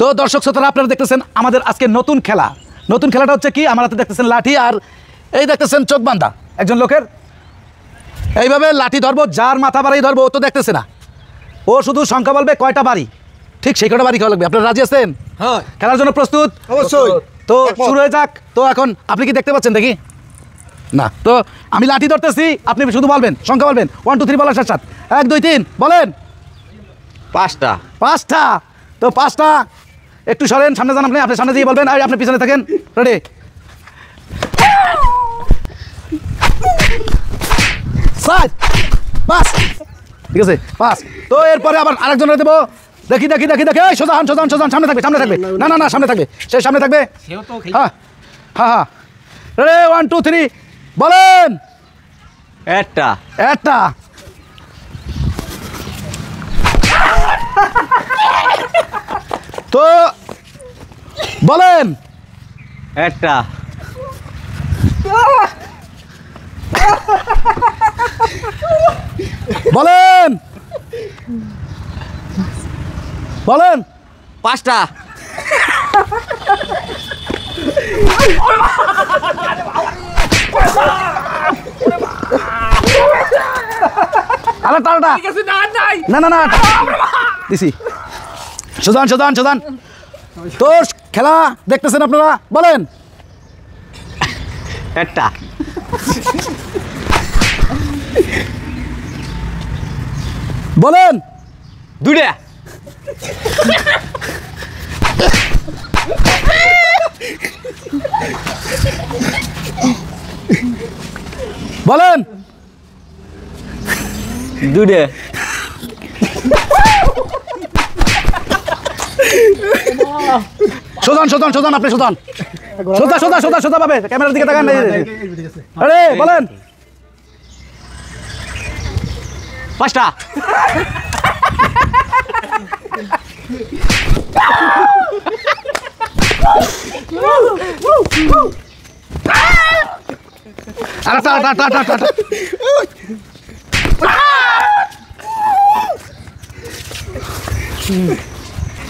তো দর্শক শ্রোতারা আপনারা দেখতেছেন আমাদের আজকে নতুন খেলাটা হচ্ছে কি, আমার হাতে দেখতেছেন লাঠি, আর এই দেখতেছেন চোখ বাঁধা একজন লোকের। এইভাবে লাঠি ধরবো, যার মাথা বাড়ি ধরবো ও তো দেখতেছে না, ও শুধু সংখ্যা বলবে কয়টা বাড়ি, ঠিক সেই কয়টা বাড়ি খাওয়া লাগবে। আপনারা রাজি আছেন? হ্যাঁ। খেলার জন্য প্রস্তুত? অবশ্যই। তো শুরু হয়ে যাক। তো এখন আপনি কি দেখতে পাচ্ছেন দেখি? না। তো আমি লাঠি ধরতেছি, আপনি শুধু বলবেন, সংখ্যা বলবেন, 1 2 3 বলার সাথে সাথে 1 2 3 বলেন। 5টা। তো 5টা। একটু সরেন, সামনে যান, আপনি সামনে দিয়ে বলবেন, আর আপনি পিছনে থাকেন। রেডি? 4 5। ঠিক আছে, 5। তো এরপরে আবার আরেকজনের দেবো। দেখি এই সোজা সামনে থাকবে। না সামনে থাকবে, সে সামনে থাকবে। হ্যাঁ। রেডি? 1 2 3 বলেন। একটা। তো বলেন। একটা। বলেন। 5টা। আরে তালটা না দিছি। সোজান। তো খেলা দেখতেছেন আপনারা, বলেন। একটা। বলেন। 2টা। বলেন। 2টা। সোজান আপনি সোজা পাবে, ক্যামেরার দিকে তাকান। আরে বলেন। 5টা। আরে টা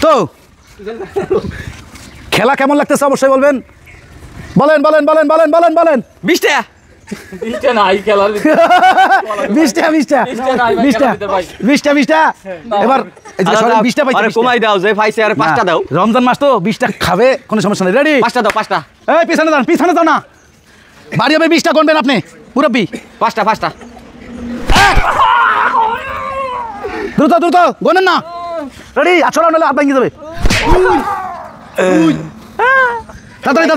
তো খেলা কেমন লাগতেছে অবশ্যই বলবেন। বলেন। 20টা। 20টা নাই খেলা। 20টা। এবার 20টা পাইছে, কমাই দাও, যে পাইছে আর 5টা দাও। রমজান মাস তো 20টা খাবে, কোনো সমস্যা নেই। রেডি? 5টা দাও। 5টা। এই পিছনে দাও না, বাড়ি হবে 20টা গুনবেন আপনি মুরব্বি। 5টা। দ্রুত গোনেন না। রেডি? আছড়া নাহলে হাত ভাঙিয়ে যাবে। তাড়াতাড়ি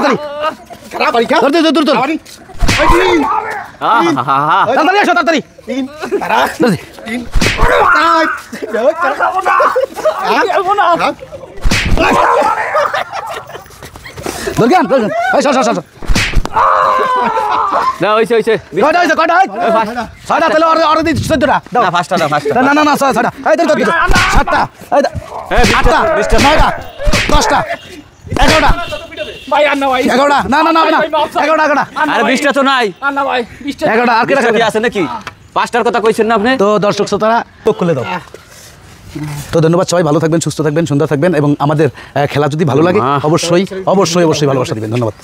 দ্রুত তাড়াতাড়ি আসো, তাড়াতাড়ি। না হইছে। কয়টা? 6টা। তাহলে অর্ডার দিচ্ছি 14টা। না 5টা দাও। 5টা। না 6টা। এই তো 7টা, 8টা, 9টা, 10টা, 11টা। ভাই আর না ভাই। 11টা। না 11টা। আরে 20টা তো নাই। আর না ভাই 20টা। 11টা। আর কি আছে নাকি? 5টার কথা কইছেন না আপনি? তো দর্শক শ্রোতারা চোখ খুলে দাও। তো ধন্যবাদ, সবাই ভালো থাকবেন, সুস্থ থাকবেন, সুন্দর থাকবেন, এবং আমাদের খেলা যদি ভালো লাগে অবশ্যই ভালোবাসা দিবেন। ধন্যবাদ।